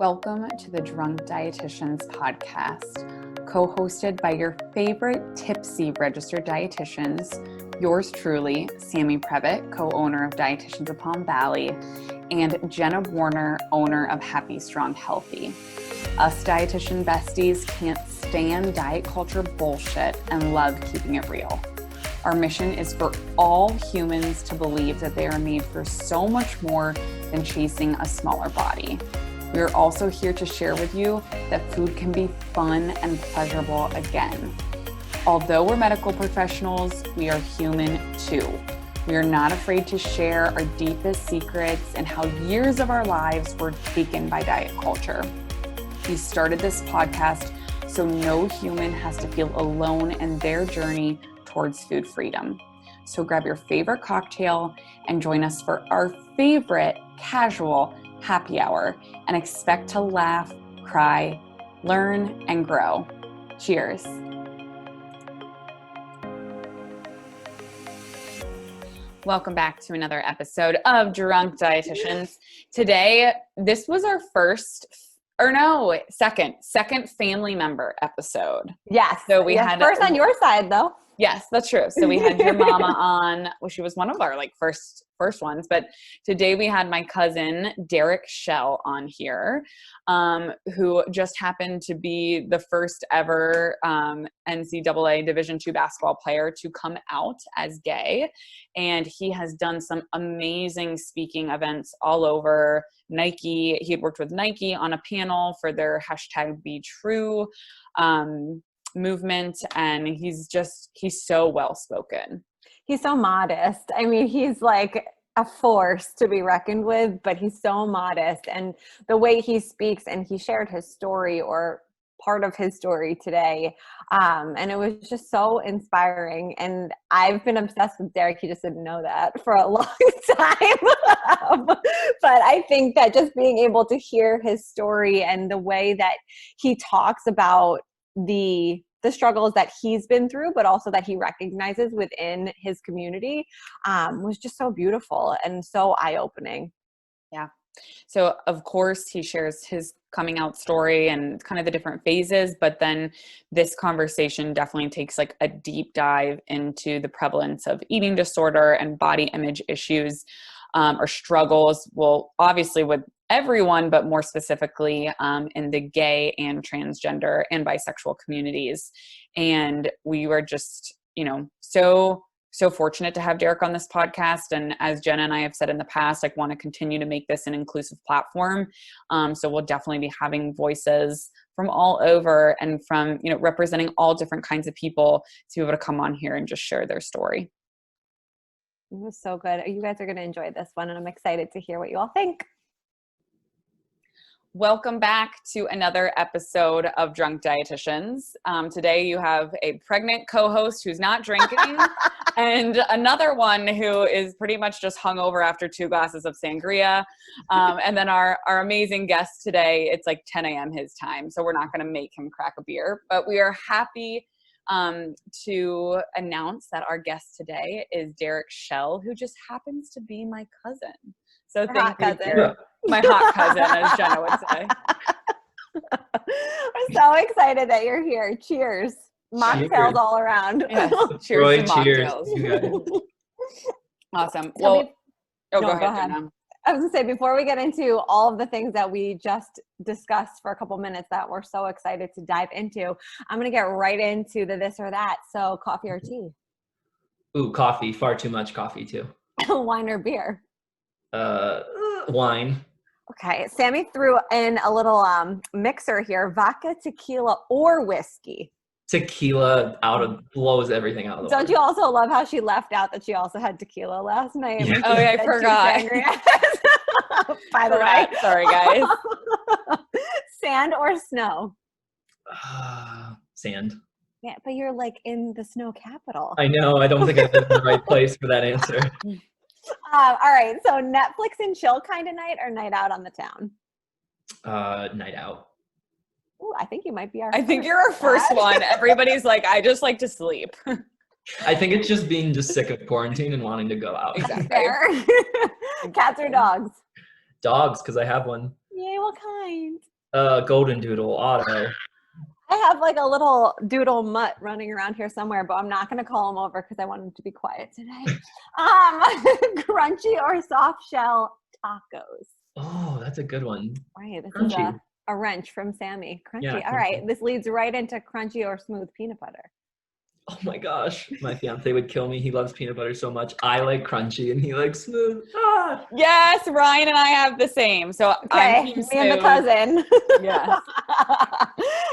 Welcome to the Drunk Dietitians podcast, co-hosted by your favorite tipsy registered dietitians, yours truly, Sammy, co-owner of Dietitians of Palm Valley, and Jenna Warner, owner of Happy, Strong, Healthy. Us dietitian besties can't stand diet culture bullshit and love keeping it real. Our mission is for all humans to believe that they are made for so much more than chasing a smaller body. We are also here to share with you that food can be fun and pleasurable again. Although we're medical professionals, we are human too. We are not afraid to share our deepest secrets and how years of our lives were taken by diet culture. We started this podcast so no human has to feel alone in their journey towards food freedom. So grab your favorite cocktail and join us for our favorite casual happy hour and expect to laugh, cry, learn, and grow. Cheers. Welcome back to another episode of Drunk Dietitians. Today, this was our second family member episode. Yes. So we had first on your side though. Yes, that's true. So we had your mama on. Well, she was one of our first ones, but today we had my cousin Derek Schell on here, who just happened to be the first ever NCAA Division II basketball player to come out as gay, and he has done some amazing speaking events all over Nike. He had worked with Nike on a panel for their #BeTrue movement, and he's so well spoken. He's so modest. I mean, he's like a force to be reckoned with, but he's so modest, and the way he speaks, and he shared his story or part of his story today, and it was just so inspiring. And I've been obsessed with Derek. He just didn't know that for a long time. But I think that just being able to hear his story and the way that he talks about the struggles that he's been through, but also that he recognizes within his community, was just so beautiful and so eye-opening. Yeah. So of course he shares his coming out story and kind of the different phases, but then this conversation definitely takes a deep dive into the prevalence of eating disorder and body image issues, or struggles. Well, obviously with everyone, but more specifically in the gay and transgender and bisexual communities. And we were just, so fortunate to have Derek on this podcast. And as Jenna and I have said in the past, want to continue to make this an inclusive platform. So we'll definitely be having voices from all over and from, representing all different kinds of people to be able to come on here and just share their story. It was so good. You guys are going to enjoy this one, and I'm excited to hear what you all think. Welcome back to another episode of Drunk Dietitians. Today you have a pregnant co-host who's not drinking and another one who is pretty much just hungover after 2 glasses of sangria. And then our amazing guest today, it's 10 a.m. his time, so we're not going to make him crack a beer. But we are happy to announce that our guest today is Derek Schell, who just happens to be my cousin. So thank you. My hot cousin, as Jenna would say. I'm so excited that you're here. Cheers. Mocktails all around. Yes. Cheers Roy, to mocktails. Cheers, you guys. Awesome. So Well, go ahead, Jenna. I was going to say, before we get into all of the things that we just discussed for a couple minutes that we're so excited to dive into, I'm going to get right into the this or that. So coffee or tea? Ooh, coffee. Far too much coffee too. Wine or beer? Wine. Okay. Sammy threw in a little mixer here. Vodka, tequila, or whiskey? Tequila blows everything out of the water. Don't you also love how she left out that she also had tequila last night? Yeah. Oh, yeah, I forgot. By the way. Sorry, guys. Sand or snow? Sand. Yeah, but you're in the snow capital. I know. I don't think I'm in the right place for that answer. All right. So Netflix and chill kind of night or night out on the town? Night out. Ooh, I think you might be I think you're our first one. Everybody's I just like to sleep. I think it's just being sick of quarantine and wanting to go out. Exactly. Fair. Cats or dogs? Dogs, because I have one. Yay, what kind? Golden Doodle, Otto. I have like a little doodle mutt running around here somewhere, but I'm not going to call him over because I want him to be quiet today. Crunchy or soft shell tacos? Oh, that's a good one. Right, this is Crunchy. a wrench from Sammy. Crunchy. Yeah, All crunchy. right, this leads right into crunchy or smooth peanut butter. Oh my gosh, my fiance would kill me. He loves peanut butter so much. I like crunchy and he likes smooth. Ah! Yes, Ryan and I have the same. So I'm Okay, team me and the smooth. cousin. Yes.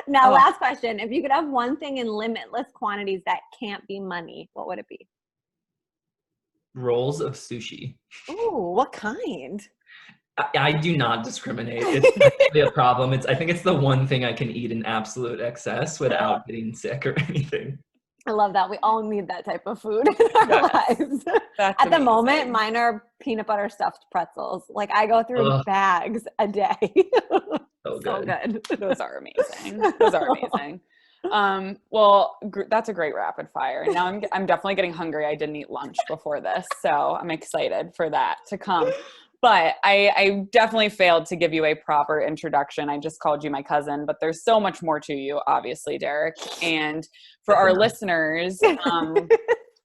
Now, Oh. last question. If you could have one thing in limitless quantities that can't be money, what would it be? Rolls of sushi. Ooh, what kind? I do not discriminate. It's actually a problem. I think it's the one thing I can eat in absolute excess without getting sick or anything. I love that. We all need that type of food in our Yes. lives. That's At the moment, amazing. mine are peanut butter stuffed pretzels. Like I go through Ugh. bags a day. So So good. good. Those are amazing. Those are amazing. Well, that's a great rapid fire. And now I'm definitely getting hungry. I didn't eat lunch before this, so I'm excited for that to come. But I definitely failed to give you a proper introduction. I just called you my cousin, but there's so much more to you, obviously, Derek. And for our listeners,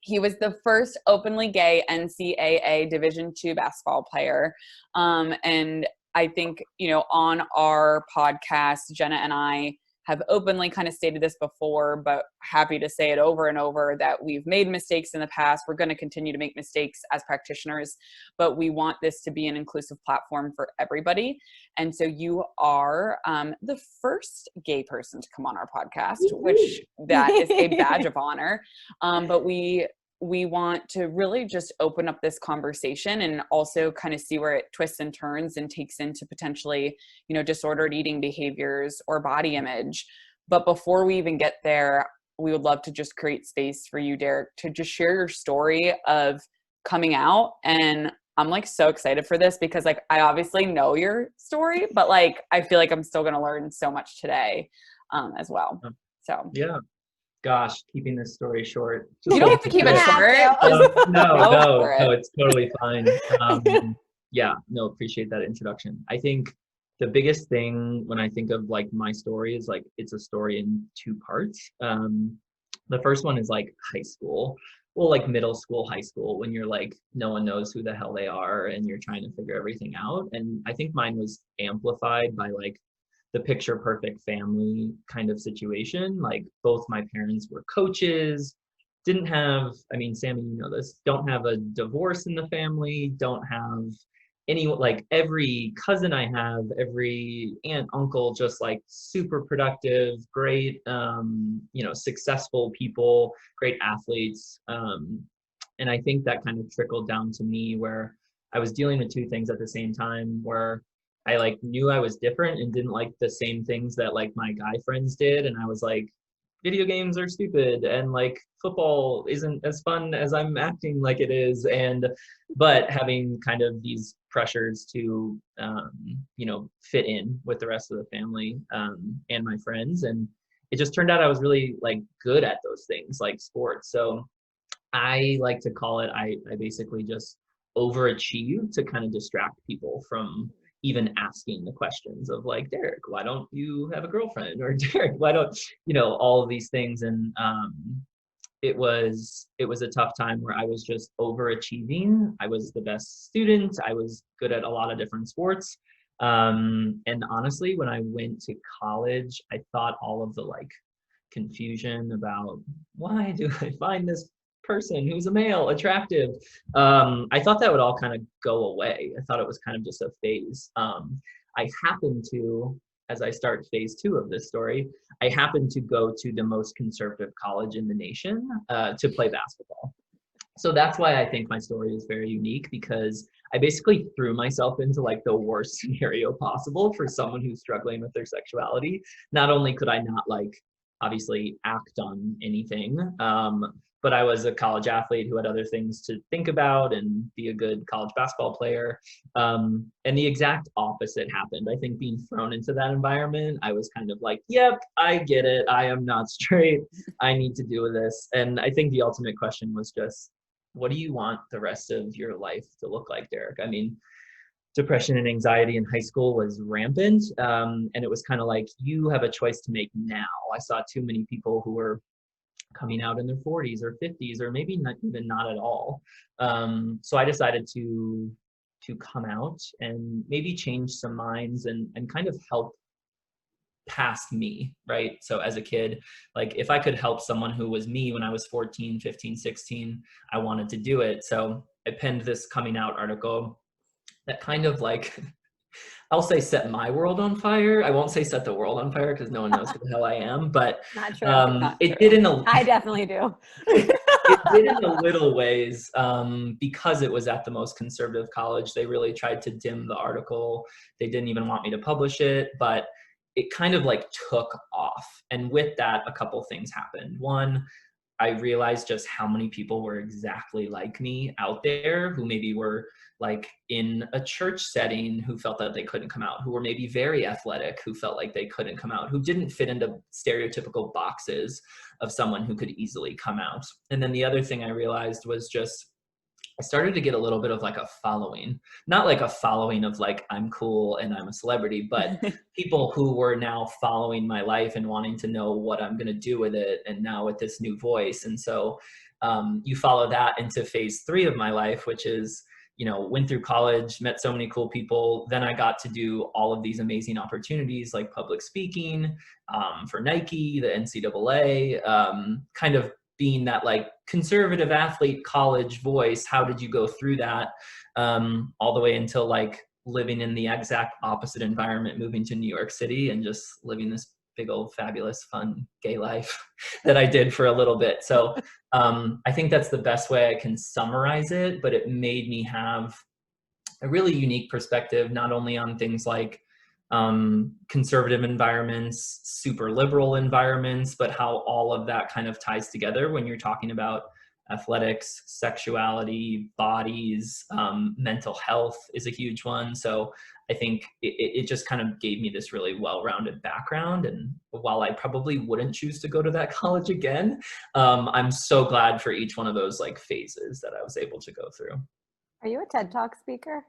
he was the first openly gay NCAA Division II basketball player. And I think, on our podcast, Jenna and I have openly kind of stated this before, but happy to say it over and over that we've made mistakes in the past. We're going to continue to make mistakes as practitioners, but we want this to be an inclusive platform for everybody. And so you are the first gay person to come on our podcast, which that is a badge of honor. But we want to really just open up this conversation and also kind of see where it twists and turns and takes into potentially, disordered eating behaviors or body image. But before we even get there, we would love to just create space for you, Derek, to just share your story of coming out. And I'm like so excited for this because like I obviously know your story, but like I feel like I'm still going to learn so much today as well. So yeah. Gosh, keeping this story short. You don't have to keep it short. No, it's totally fine. Yeah, no, appreciate that introduction. I think the biggest thing when I think of like my story is like it's a story in two parts. The first one is like high school. Well, like middle school, high school, when you're like, no one knows who the hell they are and you're trying to figure everything out. And I think mine was amplified by like the picture perfect family kind of situation. Like both my parents were coaches, didn't have, I mean, Sammy, you know this, don't have a divorce in the family, don't have any, like every cousin I have, every aunt, uncle, just like super productive, great, successful people, great athletes. And I think that kind of trickled down to me where I was dealing with two things at the same time where I like knew I was different and didn't like the same things that like my guy friends did. And I was like, video games are stupid and like football isn't as fun as I'm acting like it is. But having kind of these pressures to, fit in with the rest of the family and my friends. And it just turned out I was really like good at those things like sports. So I like to call it, I basically just overachieved to kind of distract people from even asking the questions of like, Derek, why don't you have a girlfriend? Or Derek, why don't, all of these things. And it was a tough time where I was just overachieving. I was the best student. I was good at a lot of different sports. And honestly, when I went to college, I thought all of the like confusion about why do I find this person who's a male attractive, I thought that would all kind of go away. I thought it was kind of just a phase. I happened to, as I start phase 2 of this story, I happened to go to the most conservative college in the nation to play basketball. So that's why I think my story is very unique, because I basically threw myself into like the worst scenario possible for someone who's struggling with their sexuality. Not only could I not like obviously act on anything, but I was a college athlete who had other things to think about and be a good college basketball player. And the exact opposite happened. I think being thrown into that environment, I was kind of like, yep, I get it. I am not straight. I need to do this. And I think the ultimate question was just, what do you want the rest of your life to look like, Derek? I mean, depression and anxiety in high school was rampant. And it was kind of like, you have a choice to make now. I saw too many people who were coming out in their 40s or 50s, or maybe not even not at all. So I decided to come out and maybe change some minds and kind of help past me, right? So as a kid, like if I could help someone who was me when I was 14, 15, 16, I wanted to do it. So I penned this coming out article that kind of like, I'll say set my world on fire. I won't say set the world on fire because no one knows who the hell I am, but Not true. it did in a I definitely do. it did in a little ways, because it was at the most conservative college. They really tried to dim the article. They didn't even want me to publish it, but it kind of like took off. And with that, a couple things happened. One, I realized just how many people were exactly like me out there, who maybe were like in a church setting, who felt that they couldn't come out, who were maybe very athletic, who felt like they couldn't come out, who didn't fit into stereotypical boxes of someone who could easily come out. And then the other thing I realized was just, I started to get a little bit of like a following, not like a following of like, I'm cool and I'm a celebrity, but people who were now following my life and wanting to know what I'm going to do with it. And now with this new voice. And so you follow that into phase 3 of my life, which is, you know, went through college, met so many cool people. Then I got to do all of these amazing opportunities like public speaking for Nike, the NCAA, kind of being that like conservative athlete college voice. How did you go through that all the way until like living in the exact opposite environment, moving to New York City and just living this big old fabulous fun gay life that I did for a little bit. So I think that's the best way I can summarize it, but it made me have a really unique perspective, not only on things like conservative environments, super liberal environments, but how all of that kind of ties together when you're talking about athletics, sexuality, bodies, mental health is a huge one. So I think it just kind of gave me this really well-rounded background. And while I probably wouldn't choose to go to that college again, I'm so glad for each one of those like phases that I was able to go through. Are you a TED Talk speaker?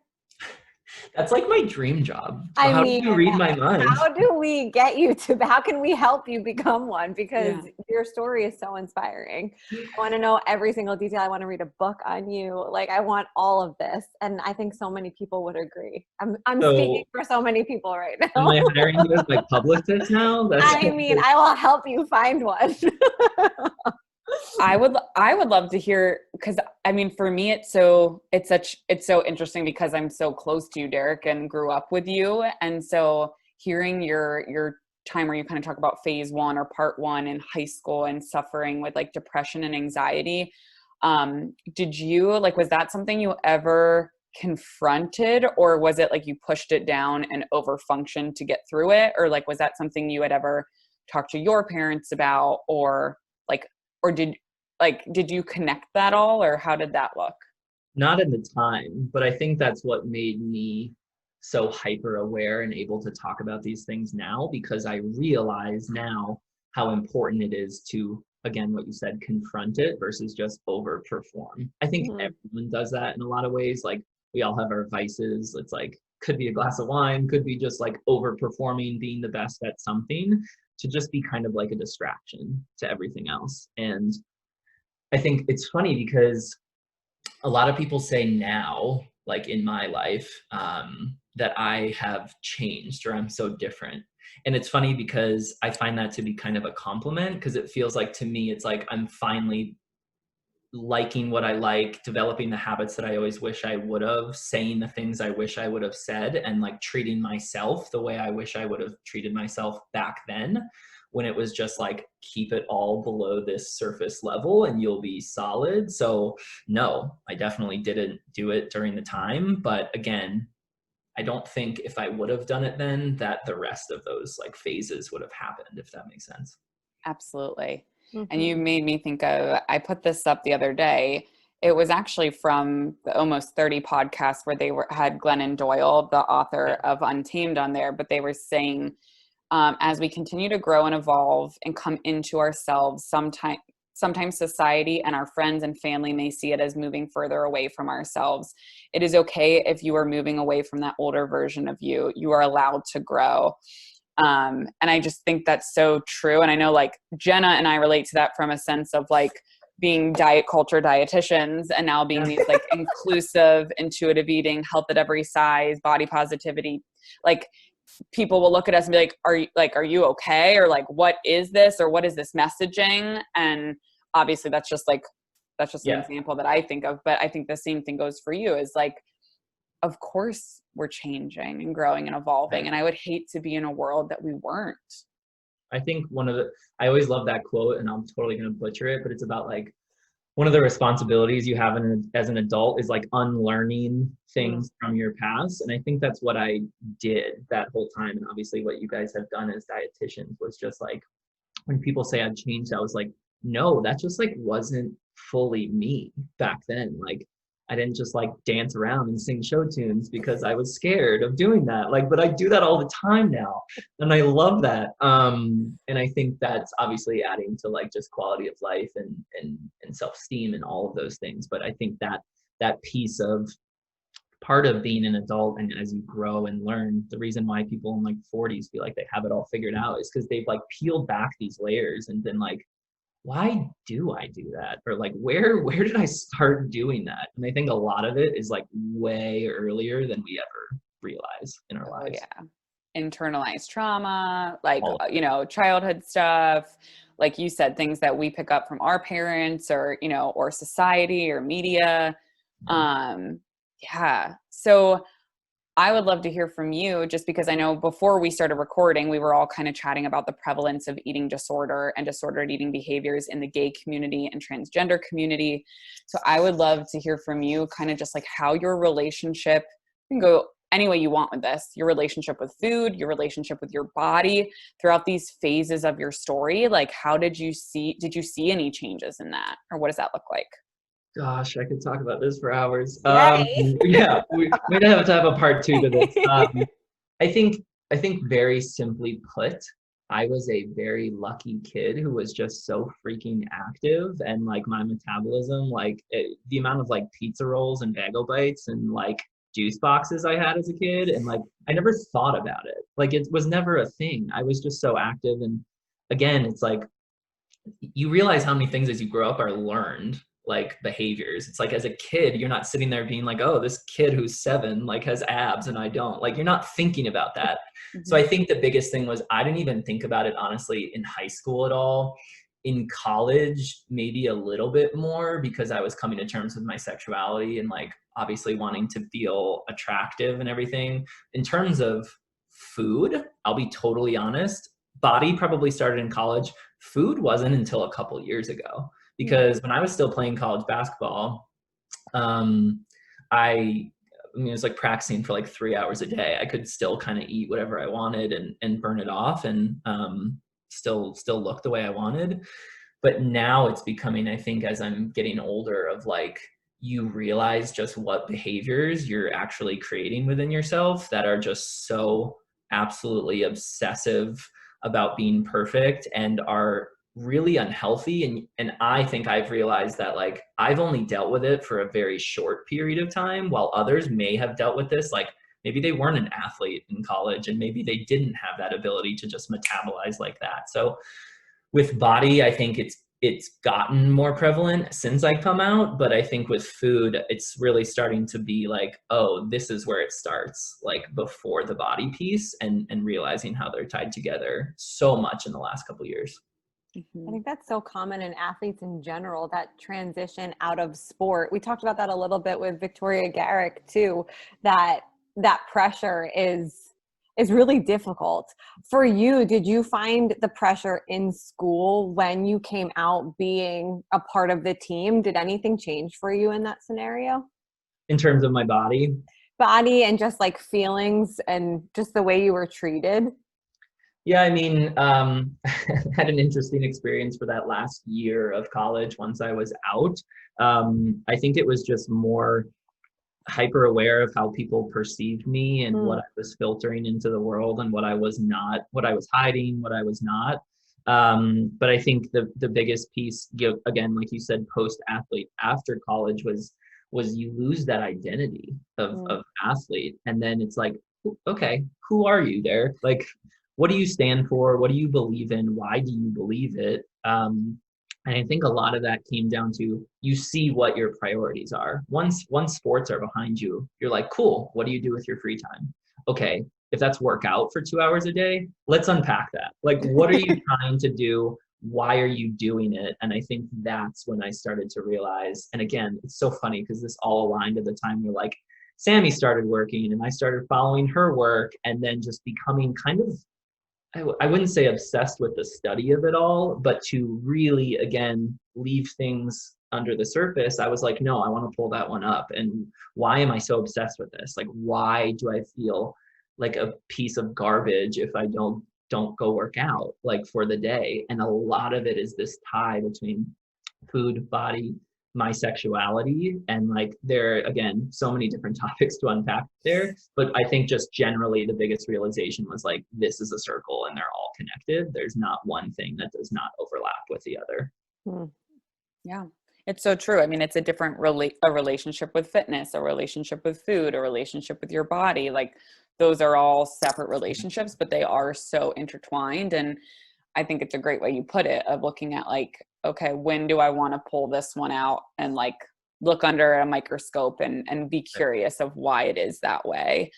That's like my dream job. I How mean, do you read my mind? how do we get you to, how can we help you become one? Because your story is so inspiring. I want to know every single detail. I want to read a book on you. Like, I want all of this. And I think so many people would agree. I'm speaking for so many people right now. Am I hiring you as my publicist now? I mean, I will help you find one. I would love to hear, because I mean, for me, it's so interesting because I'm so close to you, Derek, and grew up with you. And so hearing your time where you kind of talk about phase 1 or part 1 in high school and suffering with like depression and anxiety. Did you was that something you ever confronted, or was it like you pushed it down and overfunctioned to get through it? Or like, was that something you had ever talked to your parents about, or did you connect that all, or how did that look? Not at the time, but I think that's what made me so hyper aware and able to talk about these things now, because I realize now how important it is to, again, what you said, confront it versus just overperform. I think everyone does that in a lot of ways. Like, we all have our vices. It's like, could be a glass of wine, could be just like overperforming, being the best at something, to just be kind of like a distraction to everything else. And I think it's funny because a lot of people say now, like in my life, that I have changed or I'm so different. And it's funny because I find that to be kind of a compliment, because it feels like, to me, it's like I'm finally liking what I like, developing the habits that I always wish I would have, saying the things I wish I would have said, and like treating myself the way I wish I would have treated myself back then, when it was just like, keep it all below this surface level and you'll be solid. So no, I definitely didn't do it during the time. But again, I don't think if I would have done it then, that the rest of those like phases would have happened, if that makes sense. Absolutely. And you made me think of, I put this up the other day. It was actually from the Almost 30 podcast where they had Glennon Doyle, the author of Untamed, on there, but they were saying, as we continue to grow and evolve and come into ourselves, sometimes society and our friends and family may see it as moving further away from ourselves. It is okay if you are moving away from that older version of you. You are allowed to grow. And I just think that's so true. And I know like Jenna and I relate to that from a sense of like being diet culture dietitians and now being these like inclusive, intuitive eating, health at every size, body positivity. Like people will look at us and be like, are you okay? Or like, what is this? Or what is this messaging? And obviously that's just an example that I think of, but I think the same thing goes for you is like, of course we're changing and growing and evolving. And I would hate to be in a world that we weren't. I think I always love that quote, and I'm totally going to butcher it, but it's about like, one of the responsibilities you have as an adult is like unlearning things from your past. And I think that's what I did that whole time. And obviously what you guys have done as dietitians was just like, when people say I've changed, I was like, no, that just like wasn't fully me back then. Like I didn't just like dance around and sing show tunes because I was scared of doing that. Like, but I do that all the time now. And I love that. And I think that's obviously adding to like just quality of life and self-esteem and all of those things. But I think that piece of part of being an adult, and as you grow and learn, the reason why people in like 40s feel like they have it all figured out is because they've like peeled back these layers and been like, why do I do that? Or like, where did I start doing that? And I think a lot of it is like way earlier than we ever realize in our lives. Yeah. Internalized trauma, like, childhood stuff, like you said, things that we pick up from our parents or, or society or media. Yeah. So I would love to hear from you, just because I know before we started recording, we were all kind of chatting about the prevalence of eating disorder and disordered eating behaviors in the gay community and transgender community. So I would love to hear from you kind of just like how your relationship, you can go any way you want with this, your relationship with food, your relationship with your body throughout these phases of your story. Like, did you see any changes in that? Or what does that look like? Gosh, I could talk about this for hours. Yay. Yeah, we'd have to have a part 2 to this. I think very simply put, I was a very lucky kid who was just so freaking active, and like my metabolism, the amount of like pizza rolls and bagel bites and like juice boxes I had as a kid, and like I never thought about it. Like it was never a thing. I was just so active. And again, it's like you realize how many things as you grow up are learned, like behaviors. It's like as a kid, you're not sitting there being like, oh, this kid who's 7 like has abs and I don't. Like you're not thinking about that. So I think the biggest thing was I didn't even think about it honestly in high school at all. In college, maybe a little bit more, because I was coming to terms with my sexuality and like obviously wanting to feel attractive and everything. In terms of food, I'll be totally honest, body probably started in college. Food wasn't until a couple years ago. Because when I was still playing college basketball, I was like practicing for like 3 hours a day. I could still kind of eat whatever I wanted and burn it off and still look the way I wanted. But now it's becoming, I think, as I'm getting older, of like, you realize just what behaviors you're actually creating within yourself that are just so absolutely obsessive about being perfect and are really unhealthy. And I think I've realized that like I've only dealt with it for a very short period of time, while others may have dealt with this. Like maybe they weren't an athlete in college and maybe they didn't have that ability to just metabolize like that. So with body, I think it's gotten more prevalent since I come out, but I think with food, it's really starting to be like, oh, this is where it starts, like before the body piece, and realizing how they're tied together so much in the last couple of years. I think that's so common in athletes in general, that transition out of sport. We talked about that a little bit with Victoria Garrick too, that pressure is really difficult. For you, did you find the pressure in school when you came out being a part of the team? Did anything change for you in that scenario? In terms of my body? Body and just like feelings and just the way you were treated? Yeah, I mean, I had an interesting experience for that last year of college once I was out. I think it was just more hyper aware of how people perceived me and what I was filtering into the world and what I was not, what I was hiding, what I was not. But I think the biggest piece, again, like you said, post athlete after college was you lose that identity of athlete. And then it's like, okay, who are you, Derek? Like, what do you stand for? What do you believe in? Why do you believe it? And I think a lot of that came down to you see what your priorities are. Once sports are behind you, you're like, cool, what do you do with your free time? Okay, if that's work out for 2 hours a day, let's unpack that. Like, what are you trying to do? Why are you doing it? And I think that's when I started to realize, and again, it's so funny because this all aligned at the time where like Sammy started working and I started following her work and then just becoming kind of, I wouldn't say obsessed with the study of it all, but to really, again, leave things under the surface. I was like, no, I want to pull that one up. And why am I so obsessed with this? Like, why do I feel like a piece of garbage if I don't go work out like for the day? And a lot of it is this tie between food, body, my sexuality, and like there again so many different topics to unpack there, but I think just generally the biggest realization was like this is a circle and they're all connected. There's not one thing that does not overlap with the other. Yeah, it's so true. I mean, it's a different a relationship with fitness, a relationship with food, a relationship with your body. Like those are all separate relationships, but they are so intertwined. And I think it's a great way you put it of looking at like, okay, when do I want to pull this one out and like look under a microscope and be curious of why it is that way.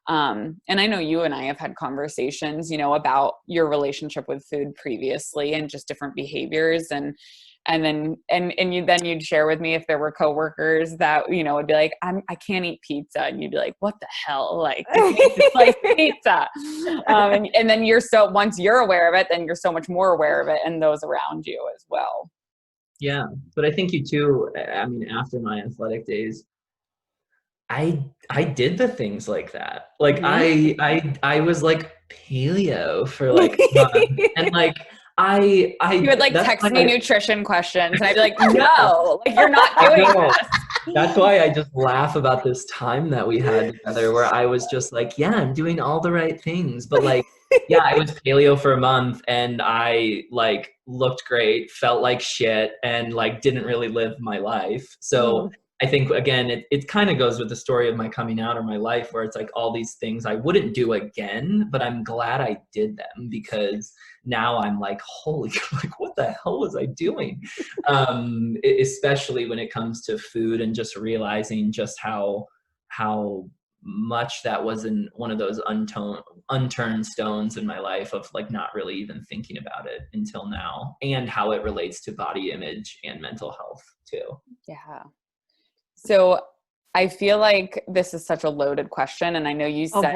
And I know you and I have had conversations, you know, about your relationship with food previously and just different behaviors and you'd share with me if there were coworkers that, you know, would be like, I can't eat pizza. And you'd be like, what the hell? Like, it's like pizza. And then once you're aware of it, then you're so much more aware of it and those around you as well. Yeah. But I think you too, I mean, after my athletic days, I did the things like that. Like I was like paleo for like a month. And like I you would like text me nutrition questions and I'd be like, no, like you're not doing this. That's why I just laugh about this time that we had together where I was just like, yeah, I'm doing all the right things. But like, yeah, I was paleo for a month and I like looked great, felt like shit, and like didn't really live my life. So I think, again, it kind of goes with the story of my coming out or my life where it's like all these things I wouldn't do again, but I'm glad I did them because now I'm like, holy, like, what the hell was I doing? Especially when it comes to food and just realizing just how much that was in one of those unturned stones in my life of like not really even thinking about it until now, and how it relates to body image and mental health too. Yeah. So I feel like this is such a loaded question. And I know you said,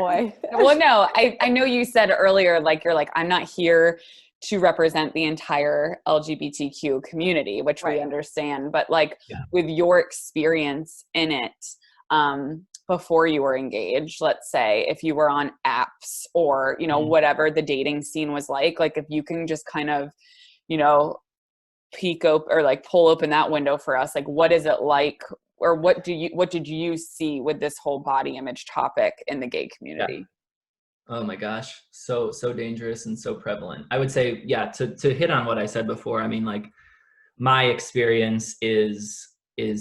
well, no, I know you said earlier, like, you're like, I'm not here to represent the entire LGBTQ community, which we understand, but like with your experience in it, before you were engaged, let's say if you were on apps or, you know, whatever the dating scene was like if you can just kind of, you know, peek open or like pull open that window for us, like, what is it like? Or what did you see with this whole body image topic in the gay community? Yeah. Oh my gosh. So dangerous and so prevalent. I would say, yeah, to hit on what I said before, I mean, like my experience is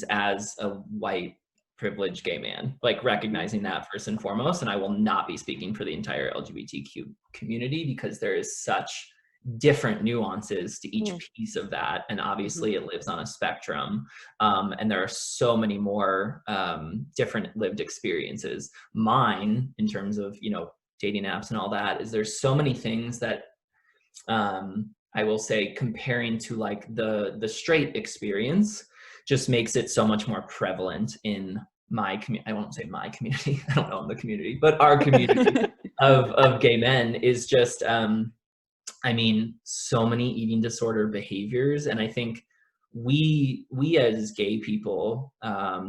as a white privileged gay man, like recognizing that first and foremost. And I will not be speaking for the entire LGBTQ community because there is such different nuances to each piece of that, and obviously it lives on a spectrum, and there are so many more different lived experiences. Mine, in terms of, you know, dating apps and all that, is there's so many things that I will say, comparing to like the straight experience, just makes it so much more prevalent in my community. I won't say my community, I don't know the community, but our community of gay men is just I mean, so many eating disorder behaviors. And I think we as gay people, I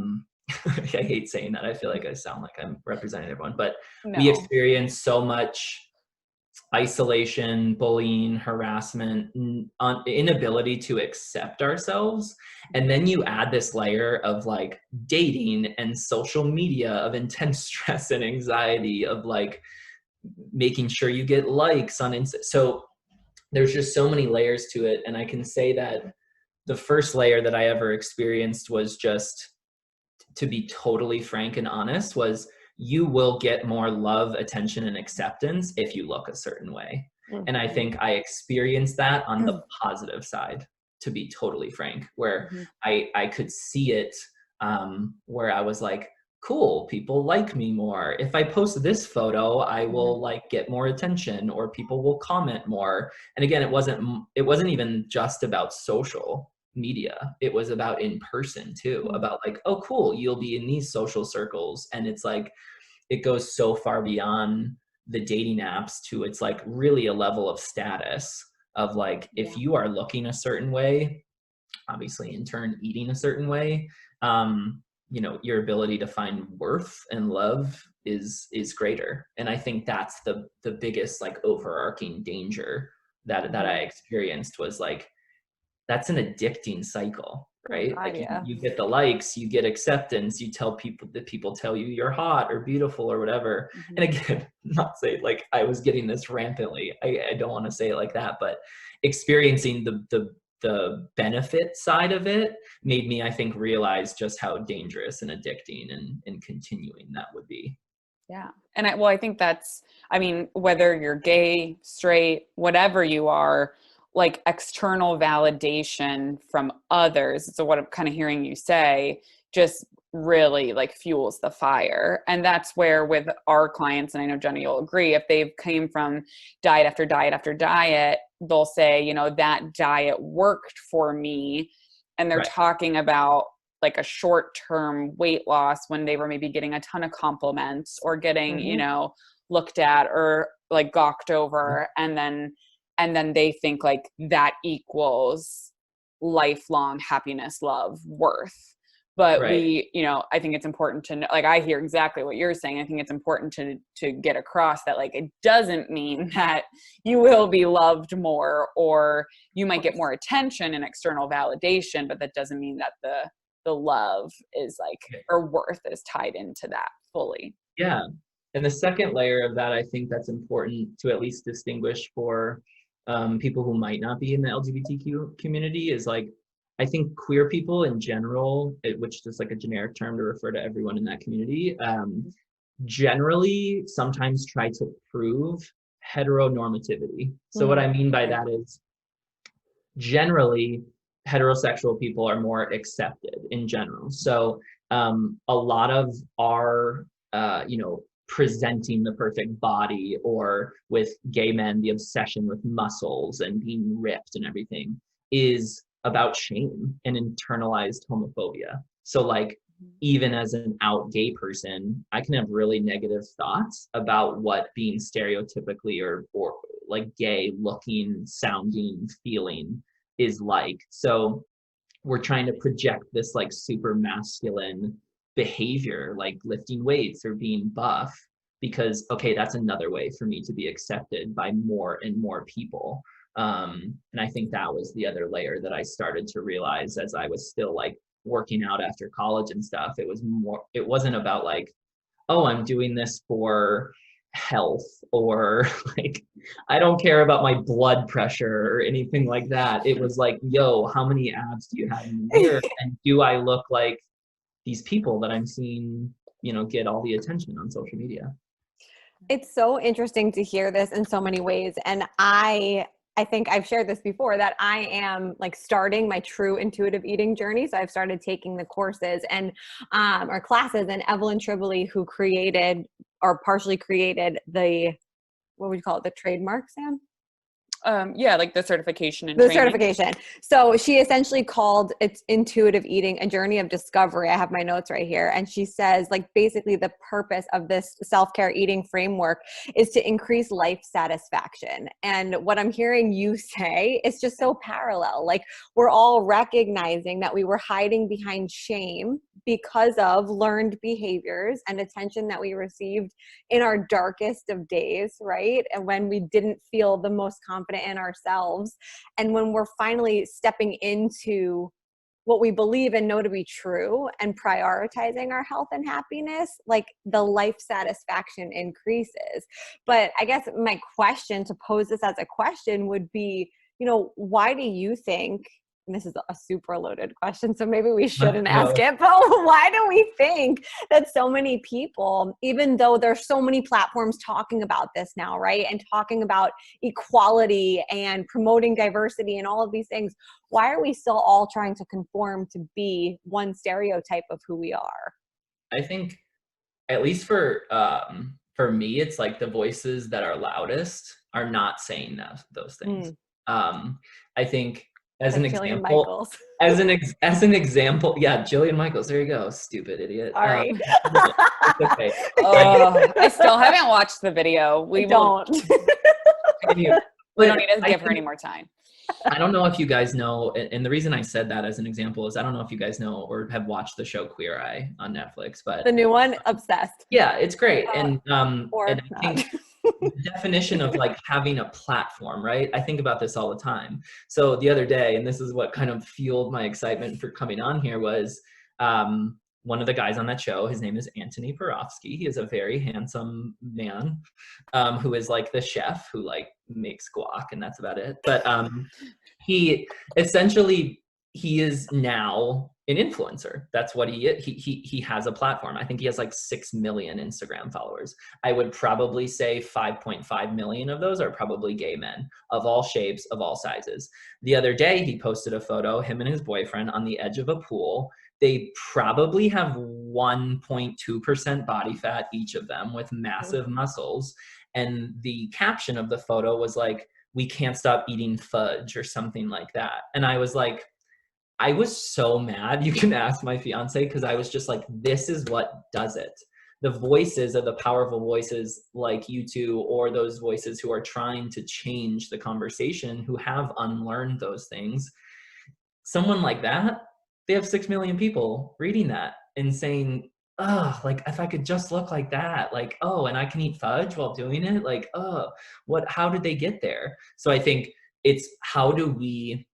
hate saying that. I feel like I sound like I'm representing everyone, but we experience so much isolation, bullying, harassment, inability to accept ourselves. And then you add this layer of like dating and social media, of intense stress and anxiety, of like making sure you get likes on Insta. So there's just so many layers to it. And I can say that the first layer that I ever experienced was just, to be totally frank and honest, was you will get more love, attention, and acceptance if you look a certain way. Mm-hmm. And I think I experienced that on the positive side, to be totally frank, where I could see it, where I was like, cool, people like me more. If I post this photo, I will like get more attention, or people will comment more. And again, it wasn't even just about social media. It was about in person too, about like, oh cool, you'll be in these social circles. And it's like, it goes so far beyond the dating apps to, it's like really a level of status of like, if you are looking a certain way, obviously in turn eating a certain way, you know, your ability to find worth and love is greater. And I think that's the biggest like overarching danger that I experienced, was like, that's an addicting cycle, right? God, like yeah. you get the likes, you get acceptance, you tell people that people tell you you're hot or beautiful or whatever. And again, not say like I was getting this rampantly. I don't want to say it like that, but experiencing the benefit side of it made me, I think, realize just how dangerous and addicting and continuing that would be. Yeah. And I think that's, I mean, whether you're gay, straight, whatever you are, like external validation from others. So what I'm kind of hearing you say just really like fuels the fire. And that's where with our clients, and I know Jenny, you'll agree, if they've came from diet after diet after diet, they'll say, you know, that diet worked for me. And they're talking about like a short-term weight loss when they were maybe getting a ton of compliments or getting, you know, looked at or like gawked over. And then they think like that equals lifelong happiness, love, worth. But we, you know, I think it's important to know, like, I hear exactly what you're saying. I think it's important to get across that, like, it doesn't mean that you will be loved more, or you might get more attention and external validation, but that doesn't mean that the love is like, or worth is tied into that fully. Yeah. And the second layer of that, I think that's important to at least distinguish for people who might not be in the LGBTQ community, is like, I think queer people in general, which is just like a generic term to refer to everyone in that community, generally sometimes try to prove heteronormativity. So what I mean by that is, generally heterosexual people are more accepted in general. So a lot of our, you know, presenting the perfect body, or with gay men, the obsession with muscles and being ripped and everything, is about shame and internalized homophobia. So like, even as an out gay person, I can have really negative thoughts about what being stereotypically or like gay looking, sounding, feeling is like. So we're trying to project this like super masculine behavior, like lifting weights or being buff, because, okay, that's another way for me to be accepted by more and more people. And I think that was the other layer that I started to realize as I was still like working out after college and stuff. It wasn't about like, oh, I'm doing this for health, or like, I don't care about my blood pressure or anything like that. It was like, yo, how many abs do you have in the mirror? And do I look like these people that I'm seeing, you know, get all the attention on social media? It's so interesting to hear this in so many ways. And I think I've shared this before, that I am like starting my true intuitive eating journey. So I've started taking the courses and or classes, and Evelyn Tribole, who created or partially created the, what would you call it? The trademark, Sam? Yeah, like the certification and the training. certification. So she essentially called it's intuitive eating a journey of discovery. I have my notes right here. And she says, like, basically the purpose of this self-care eating framework is to increase life satisfaction. And what I'm hearing you say is just so parallel. Like, we're all recognizing that we were hiding behind shame because of learned behaviors and attention that we received in our darkest of days, right? And when we didn't feel the most confident in ourselves. And when we're finally stepping into what we believe and know to be true and prioritizing our health and happiness, like the life satisfaction increases. But I guess my question, to pose this as a question, would be, why do you think, and this is a super loaded question, so maybe we shouldn't ask it, but why do we think that so many people, even though there's so many platforms talking about this now, right, and talking about equality and promoting diversity and all of these things, why are we still all trying to conform to be one stereotype of who we are? I think, at least for me, it's like the voices that are loudest are not saying those things. I think, as an example, as an example, yeah, Jillian Michaels, there you go, stupid idiot. Sorry. It's okay. I still haven't watched the video. We don't need to give her any more time. I don't know if you guys know, and the reason I said that as an example is I don't know if you guys know or have watched the show Queer Eye on Netflix, but the new one, obsessed. Yeah, it's great. And I think the definition of like having a platform, right? I think about this all the time. So the other day, and this is what kind of fueled my excitement for coming on here, was one of the guys on that show, his name is Anthony Porofsky. He is a very handsome man who is like the chef who like makes guac, and that's about it. But he is now an influencer. That's what he is. He has a platform. I think he has like 6 million Instagram followers. I would probably say 5.5 million of those are probably gay men of all shapes, of all sizes. The other day, he posted a photo, him and his boyfriend on the edge of a pool. They probably have 1.2% body fat, each of them, with massive muscles. And the caption of the photo was like, "We can't stop eating fudge," or something like that. And I was like, I was so mad. You can ask my fiance, because I was just like, this is what does it. The voices are the powerful voices like you two, or those voices who are trying to change the conversation, who have unlearned those things. Someone like that, they have 6 million people reading that and saying, oh, like if I could just look like that, like, oh, and I can eat fudge while doing it. Like, oh, how did they get there? So I think it's, how do we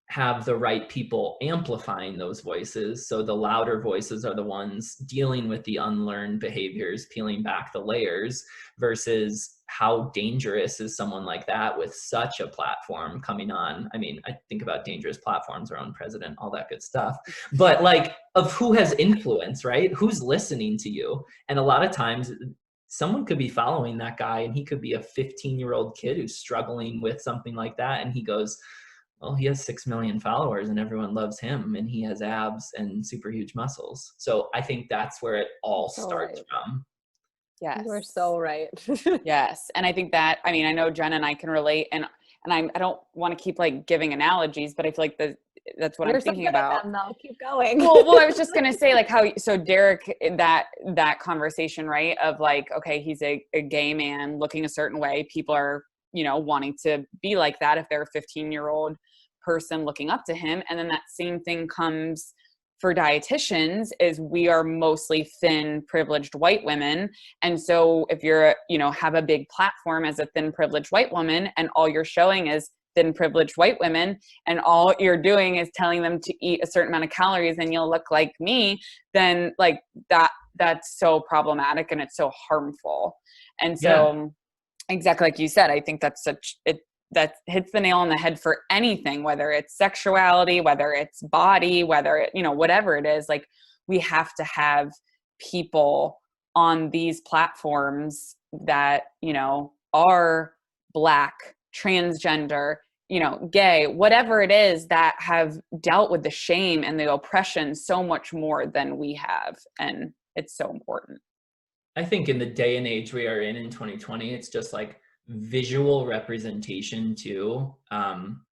have the right people amplifying those voices? So the louder voices are the ones dealing with the unlearned behaviors, peeling back the layers, versus how dangerous is someone like that with such a platform coming on. I mean, I think about dangerous platforms, our own president, all that good stuff, but like, of who has influence, right? Who's listening to you? And a lot of times someone could be following that guy, and he could be a 15-year-old kid who's struggling with something like that, and he goes, well, he has 6 million followers and everyone loves him, and he has abs and super huge muscles. So I think that's where it all starts from. Yes. You're so right. Yes. And I think that, I mean, I know Jen and I can relate, and I don't want to keep like giving analogies, but I feel like that's what I'm thinking about. Though. Keep going. Well, I was just going to say, like, so Derek, that conversation, right, of like, okay, he's a gay man looking a certain way. People are, wanting to be like that if they're a 15-year-old person looking up to him. And then that same thing comes for dietitians, is we are mostly thin, privileged white women. And so if you're, have a big platform as a thin, privileged white woman, and all you're showing is thin, privileged white women, and all you're doing is telling them to eat a certain amount of calories and you'll look like me, then like that's so problematic, and it's so harmful. And so exactly like you said, I think that hits the nail on the head for anything, whether it's sexuality, whether it's body, whether it, whatever it is. Like, we have to have people on these platforms that, are Black, transgender, gay, whatever it is, that have dealt with the shame and the oppression so much more than we have. And it's so important. I think in the day and age we are in 2020, it's just like visual representation too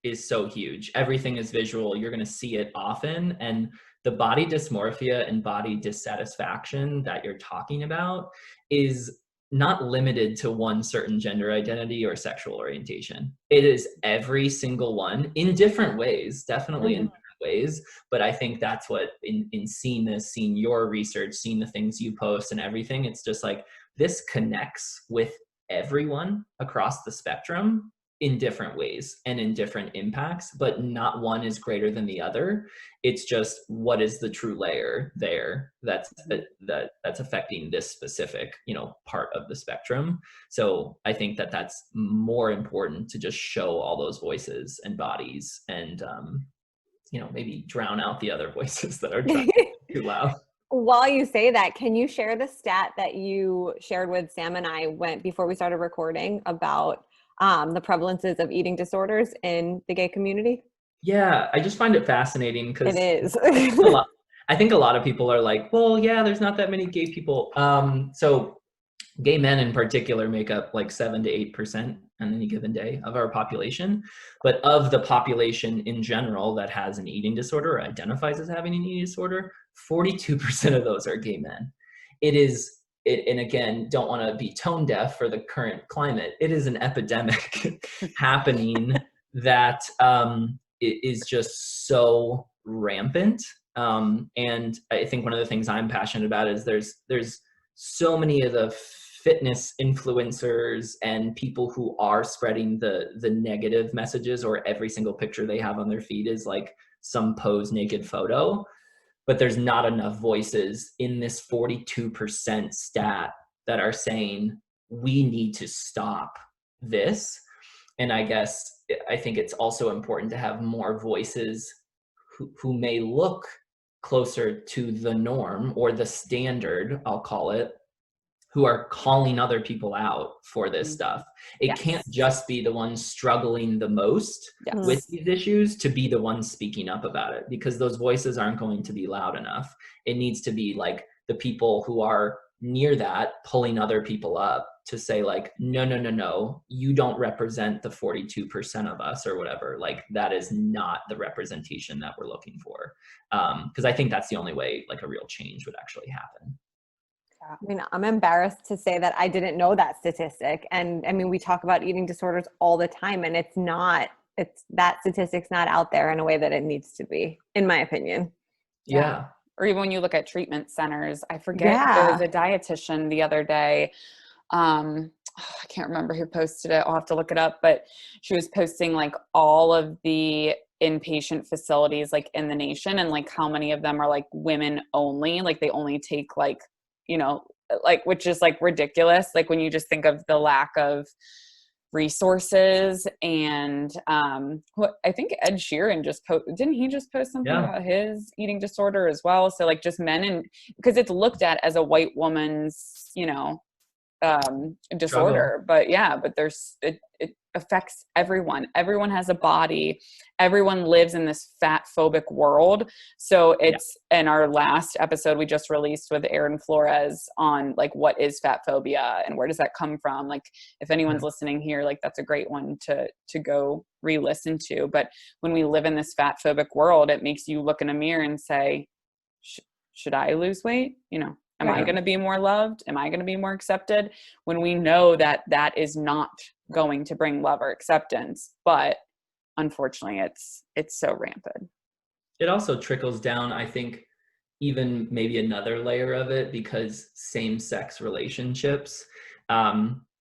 is so huge. Everything is visual. You're going to see it often. And the body dysmorphia and body dissatisfaction that you're talking about is not limited to one certain gender identity or sexual orientation. It is every single one in different ways, definitely in different ways. But I think that's what, in seeing this, seeing your research, seeing the things you post and everything, it's just like, this connects with everyone across the spectrum. in different ways and in different impacts, but not one is greater than the other. It's just, what is the true layer there that's affecting this specific, part of the spectrum. So I think that that's more important to just show all those voices and bodies and, maybe drown out the other voices that are too loud. While you say that, can you share the stat that you shared with Sam and I before we started recording about the prevalences of eating disorders in the gay community? Yeah, I just find it fascinating because it is. I think a lot of people are like, well, yeah, there's not that many gay people. So gay men in particular make up like 7 to 8% on any given day of our population. But of the population in general that has an eating disorder or identifies as having an eating disorder, 42% of those are gay men. And again, don't want to be tone deaf for the current climate. It is an epidemic happening that is just so rampant. And I think one of the things I'm passionate about is there's so many of the fitness influencers and people who are spreading the negative messages, or every single picture they have on their feed is like some posed naked photo. But there's not enough voices in this 42% stat that are saying we need to stop this. And I think it's also important to have more voices who may look closer to the norm or the standard, I'll call it, who are calling other people out for this stuff. It can't just be the ones struggling the most with these issues to be the ones speaking up about it, because those voices aren't going to be loud enough. It needs to be like the people who are near that pulling other people up to say like, no, you don't represent the 42% of us or whatever. Like, that is not the representation that we're looking for. Because I think that's the only way like a real change would actually happen. I mean, I'm embarrassed to say that I didn't know that statistic. And I mean, we talk about eating disorders all the time, and that statistic's not out there in a way that it needs to be, in my opinion. Yeah. Or even when you look at treatment centers, I forget, there was a dietitian the other day. I can't remember who posted it. I'll have to look it up, but she was posting like all of the inpatient facilities like in the nation, and like how many of them are like women only, like they only take like, which is like ridiculous. Like when you just think of the lack of resources and I think Ed Sheeran didn't he just post something about his eating disorder as well? So like just men, and because it's looked at as a white woman's, disorder, but there's, it affects everyone. Everyone has a body. Everyone lives in this fat phobic world. So it's in our last episode we just released with Erin Flores on like, what is fat phobia and where does that come from? Like if anyone's listening here, like that's a great one to go re-listen to. But when we live in this fat phobic world, it makes you look in a mirror and say, should I lose weight? Am I going to be more loved? Am I going to be more accepted? When we know that that is not going to bring love or acceptance, but unfortunately it's so rampant. It also trickles down, I think, even maybe another layer of it, because same-sex relationships,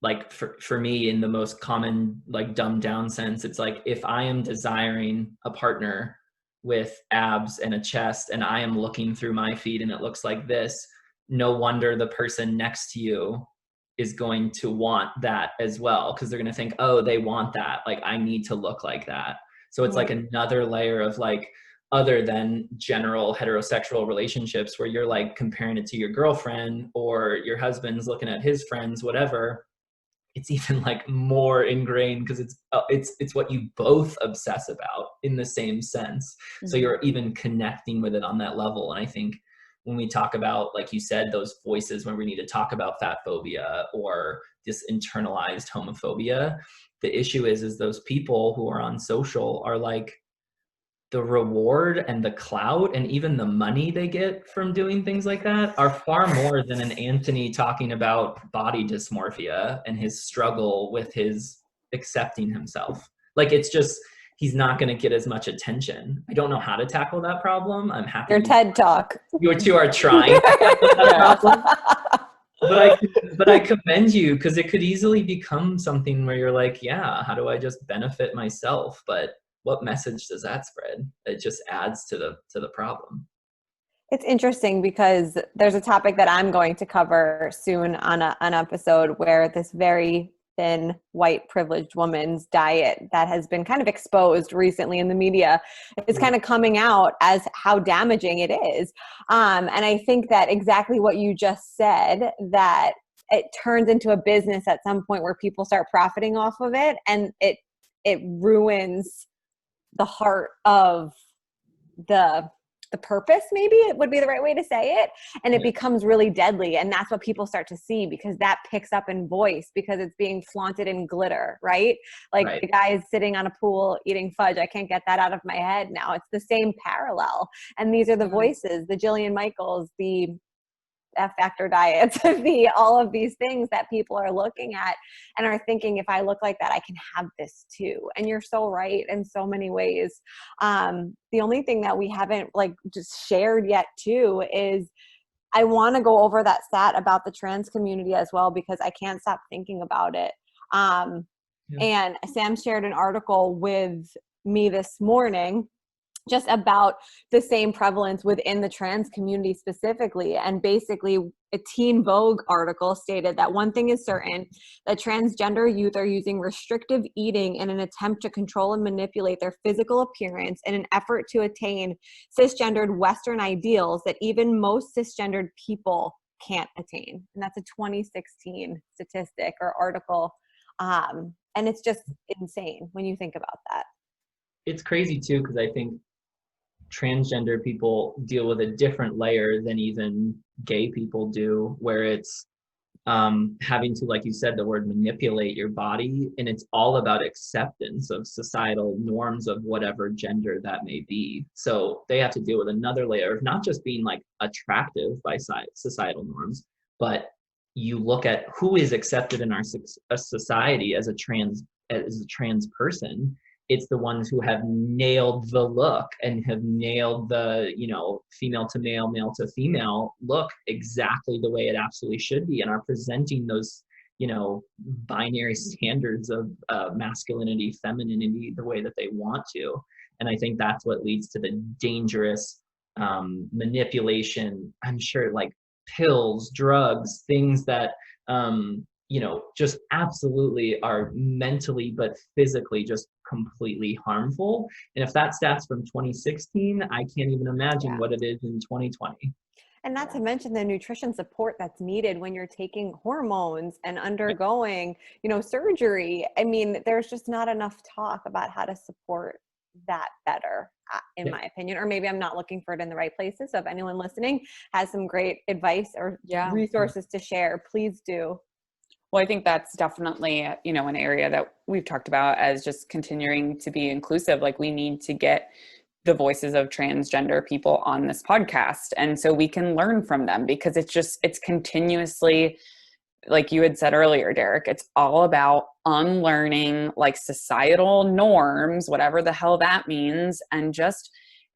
like for me, in the most common, like dumbed down sense, it's like, if I am desiring a partner with abs and a chest and I am looking through my feed and it looks like this, no wonder the person next to you is going to want that as well, because they're going to think, oh, they want that, like I need to look like that. So it's like another layer of like, other than general heterosexual relationships where you're like comparing it to your girlfriend or your husband's looking at his friends, whatever, it's even like more ingrained because it's what you both obsess about in the same sense. So you're even connecting with it on that level. And I think when we talk about, like you said, those voices, when we need to talk about fat phobia or this internalized homophobia, the issue is those people who are on social are like, the reward and the clout and even the money they get from doing things like that are far more than an Anthony talking about body dysmorphia and his struggle with his accepting himself. Like, it's just, he's not going to get as much attention. I don't know how to tackle that problem. I'm happy. Your TED Talk. You two are trying to tackle that problem. but I commend you, because it could easily become something where you're like, yeah, how do I just benefit myself? But what message does that spread? It just adds to the problem. It's interesting because there's a topic that I'm going to cover soon on an episode where this very thin white privileged woman's diet that has been kind of exposed recently in the media is kind of coming out as how damaging it is. And I think that exactly what you just said, that it turns into a business at some point where people start profiting off of it, and it ruins the heart of the purpose, maybe it would be the right way to say it. And it becomes really deadly. And that's what people start to see, because that picks up in voice, because it's being flaunted in glitter, right? Like the guy is sitting on a pool eating fudge. I can't get that out of my head now. It's the same parallel. And these are the voices, the Jillian Michaels, the F Factor diets, all of these things that people are looking at and are thinking, if I look like that, I can have this too. And you're so right in so many ways. The only thing that we haven't like just shared yet too is I want to go over that stat about the trans community as well, because I can't stop thinking about it. And Sam shared an article with me this morning just about the same prevalence within the trans community specifically. And basically a Teen Vogue article stated that one thing is certain, that transgender youth are using restrictive eating in an attempt to control and manipulate their physical appearance in an effort to attain cisgendered Western ideals that even most cisgendered people can't attain. And that's a 2016 statistic or article. And it's just insane when you think about that. It's crazy too, because I think transgender people deal with a different layer than even gay people do, where it's having to, like you said, the word manipulate your body, and it's all about acceptance of societal norms of whatever gender that may be. So they have to deal with another layer of not just being like attractive by societal norms, but you look at who is accepted in our society as a trans person. It's the ones who have nailed the look and have nailed the, female to male, male to female look exactly the way it absolutely should be, and are presenting those, binary standards of masculinity, femininity, the way that they want to. And I think that's what leads to the dangerous manipulation. I'm sure, like pills, drugs, things that, just absolutely are mentally but physically just completely harmful. And if that stat's from 2016, I can't even imagine what it is in 2020. And not to mention the nutrition support that's needed when you're taking hormones and undergoing, surgery. I mean, there's just not enough talk about how to support that better, in my opinion. Or maybe I'm not looking for it in the right places. So if anyone listening has some great advice or resources to share, please do. Well, I think that's definitely, an area that we've talked about as just continuing to be inclusive. Like, we need to get the voices of transgender people on this podcast. And so we can learn from them, because it's continuously, like you had said earlier, Derek, it's all about unlearning like societal norms, whatever the hell that means. And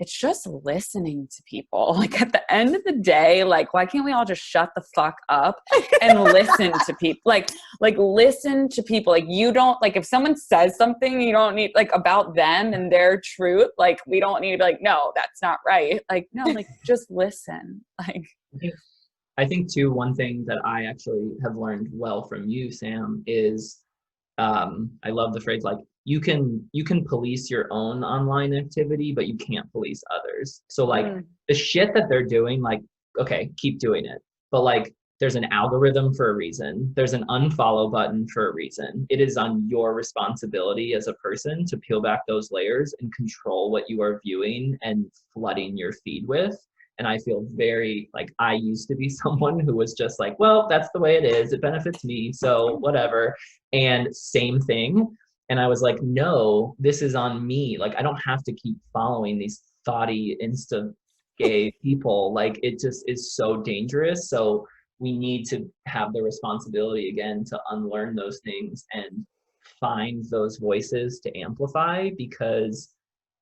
it's just listening to people. Like, at the end of the day, like, why can't we all just shut the fuck up and listen to people? Like listen to people. Like, you don't, like, if someone says something, you don't need, like, about them and their truth, like, we don't need to be like, no, that's not right. Like, no, like, just listen. Like, I think too, one thing that I actually have learned well from you, Sam, is I love the phrase, like, you can police your own online activity, but you can't police others. So like the shit that they're doing, like, okay, keep doing it. But like, there's an algorithm for a reason. There's an unfollow button for a reason. It is on your responsibility as a person to peel back those layers and control what you are viewing and flooding your feed with. And I feel very, like, I used to be someone who was just like, well, that's the way it is. It benefits me, so whatever. And same thing. And I was like, no, this is on me. Like, I don't have to keep following these thoughty Insta gay people. Like, it just is so dangerous. So we need to have the responsibility again to unlearn those things and find those voices to amplify, because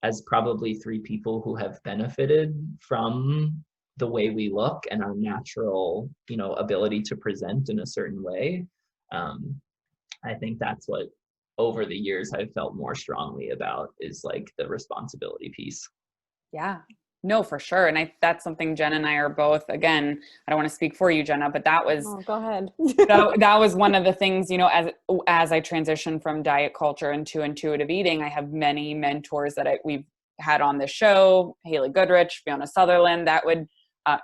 as probably three people who have benefited from the way we look and our natural, you know, ability to present in a certain way. I think that's what over the years I've felt more strongly about, is like the responsibility piece. Yeah, no, for sure. And that's something Jen and I are both, again, I don't want to speak for you, Jenna, but that was, Oh, go ahead. that was one of the things, you know, as I transitioned from diet culture into intuitive eating, I have many mentors that we've had on the show, Haley Goodrich, Fiona Sutherland,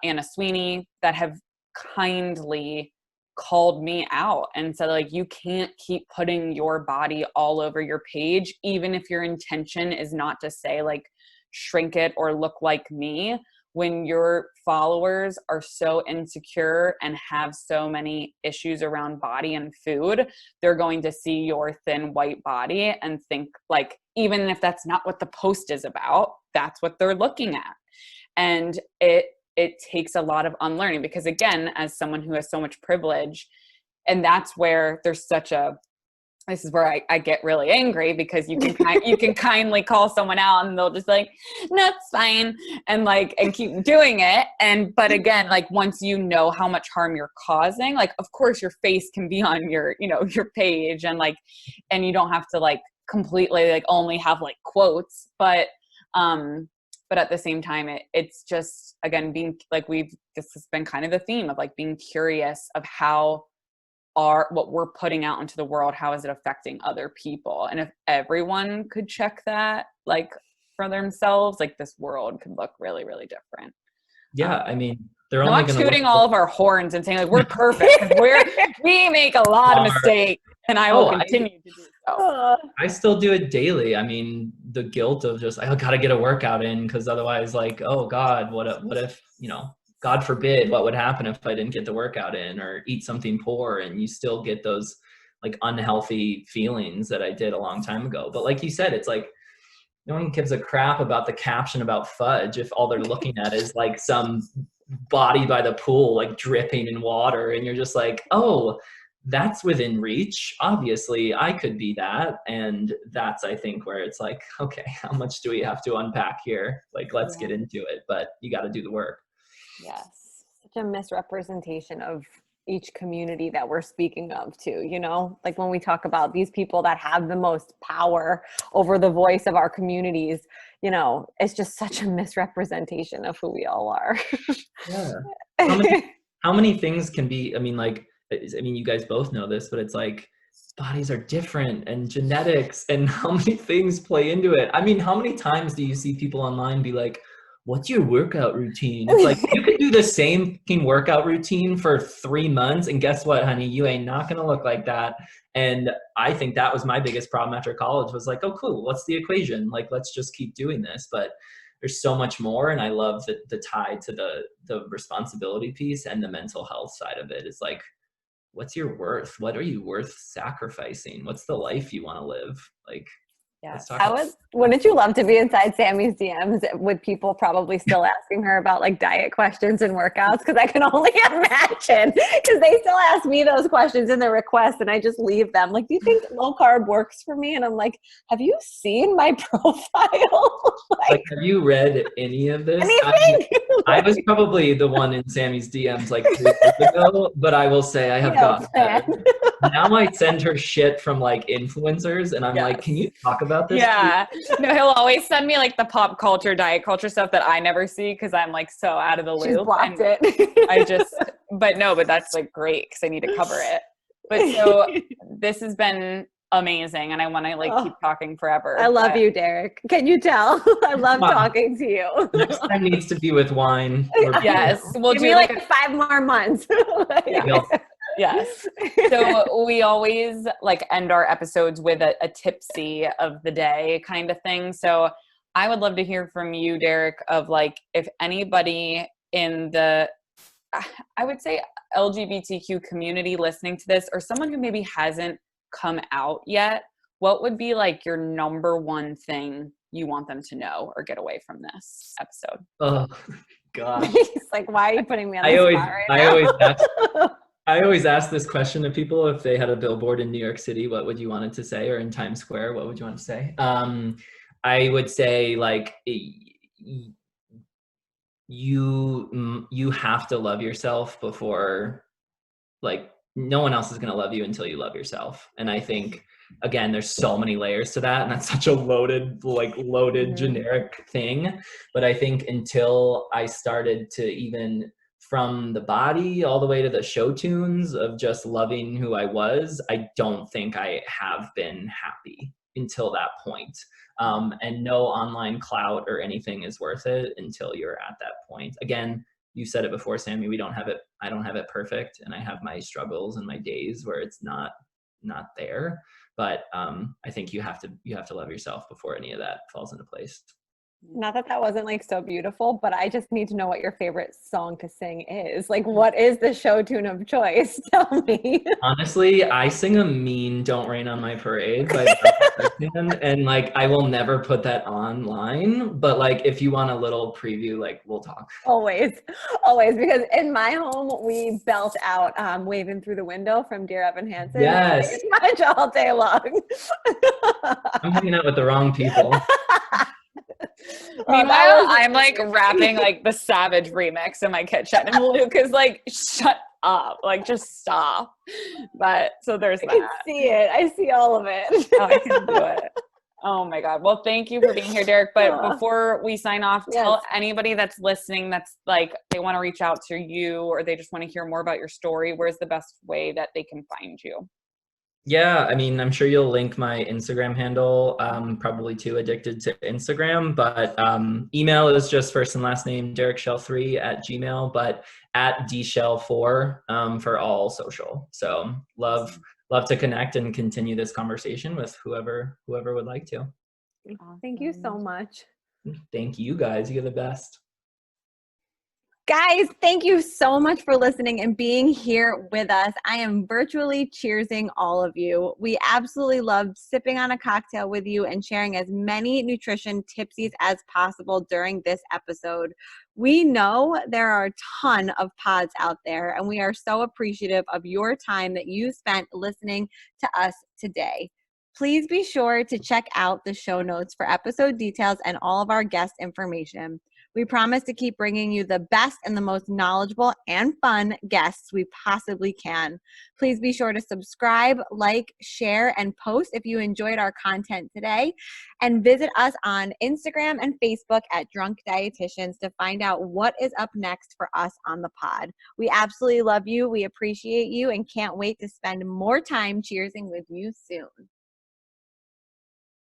Anna Sweeney, that have kindly called me out and said, like, you can't keep putting your body all over your page, even if your intention is not to say like shrink it or look like me. When your followers are so insecure and have so many issues around body and food, they're going to see your thin white body and think, like, even if that's not what the post is about, that's what they're looking at. And it takes a lot of unlearning, because again, as someone who has so much privilege, and that's where there's this is where I get really angry, because you can kindly call someone out and they'll just be like, no, it's fine. And keep doing it. But again, like, once you know how much harm you're causing, like, of course your face can be on your page, and you don't have to like completely like only have like quotes, but at the same time, it's just, again, being like, this has been kind of the theme of like being curious of what we're putting out into the world, how is it affecting other people? And if everyone could check that like for themselves, like, this world could look really, really different. Yeah, I mean, they're I'm only not going to tooting all of our horns and saying like we're perfect, 'cause we make a lot of mistakes, and I will continue to do so. I still do it daily. I mean, the guilt of just, I got to get a workout in, because otherwise, like, oh God, what if, God forbid, what would happen if I didn't get the workout in, or eat something poor, and you still get those like unhealthy feelings that I did a long time ago. But like you said, it's like, no one gives a crap about the caption about fudge if all they're looking at is like some body by the pool, like dripping in water. And you're just like, oh, that's within reach. Obviously I could be that. And that's, I think, where it's like, okay, how much do we have to unpack here? Like, let's get into it, but you got to do the work. Yes. Such a misrepresentation of each community that we're speaking of too, like when we talk about these people that have the most power over the voice of our communities, it's just such a misrepresentation of who we all are. Yeah. How many things can be, I mean, you guys both know this, but it's like, bodies are different, and genetics, and how many things play into it. I mean, how many times do you see people online be like, what's your workout routine? It's like, you could do the same fucking workout routine for 3 months, and guess what, honey? You ain't not going to look like that. And I think that was my biggest problem after college, was like, oh, cool. What's the equation? Like, let's just keep doing this. But there's so much more. And I love the tie to the responsibility piece and the mental health side of it. Is like, what's your worth? What are you worth sacrificing? What's the life you want to live? Like, yes. Wouldn't you love to be inside Sammy's DMs with people probably still asking her about like diet questions and workouts? Because I can only imagine, because they still ask me those questions in the request, and I just leave them like, do you think low carb works for me? And I'm like, have you seen my profile? like, have you read any of this? I was probably the one in Sammy's DMs like 3 years ago, but I will say I have gotten better. Now I send her shit from like influencers, and I'm like, can you talk about this? Yeah. No, he'll always send me like the pop culture, diet culture stuff that I never see, because I'm like so out of the loop. She's blocked it. But that's like great, because I need to cover it. But so this has been amazing, and I want to like keep talking forever. I love you, Derek. Can you tell? I love talking to you. Next time needs to be with wine. Yes. We'll give do me like 5 more months. Yes. So we always like end our episodes with a tipsy of the day kind of thing. So I would love to hear from you, Derek, of like, if anybody in the, I would say LGBTQ community listening to this, or someone who maybe hasn't come out yet, what would be like your number one thing you want them to know or get away from this episode? Oh gosh. He's like, why are you putting me on the spot right now? I always ask this question to people: if they had a billboard in New York City, what would you want it to say? Or in Times Square, what would you want to say? I would say like, you have to love yourself before, like, no one else is going to love you until you love yourself. And I think, again, there's so many layers to that, and that's such a loaded generic thing. But I think until I started to, even from the body all the way to the show tunes of just loving who I was, I don't think I have been happy until that point. And no online clout or anything is worth it until you're at that point. Again, you said it before, Sammy, I don't have it perfect, and I have my struggles and my days where it's not there. But I think you have to love yourself before any of that falls into place. Not that that wasn't like so beautiful, but I just need to know what your favorite song to sing is. Like, what is the show tune of choice? Tell me. Honestly, I sing a mean "Don't Rain on My Parade" by and like I will never put that online. But like, if you want a little preview, like, we'll talk. Always, because in my home we belt out "Waving Through the Window" from Dear Evan Hansen. Yes, Pretty much all day long. I'm hanging out with the wrong people. Meanwhile, I'm like rapping like the Savage remix in my kitchen, and Luke is like, "Shut up! Like, just stop." But so there's that. I can see it. I see all of it. Oh, I can do it. Oh my God. Well, thank you for being here, Derek. But before we sign off, tell anybody that's listening that's like they want to reach out to you or they just want to hear more about your story, where's the best way that they can find you? Yeah, I mean, I'm sure you'll link my Instagram handle, probably too addicted to Instagram, but email is just first and last name, derekschell3@gmail, but @dshell4 for all social. So love to connect and continue this conversation with whoever would like to. Thank you so much. Thank you guys. You're the best. Guys, thank you so much for listening and being here with us. I am virtually cheersing all of you. We absolutely loved sipping on a cocktail with you and sharing as many nutrition tipsies as possible during this episode. We know there are a ton of pods out there, and we are so appreciative of your time that you spent listening to us today. Please be sure to check out the show notes for episode details and all of our guest information. We promise to keep bringing you the best and the most knowledgeable and fun guests we possibly can. Please be sure to subscribe, like, share, and post if you enjoyed our content today. And visit us on Instagram and Facebook at Drunk Dietitians to find out what is up next for us on the pod. We absolutely love you. We appreciate you and can't wait to spend more time cheersing with you soon.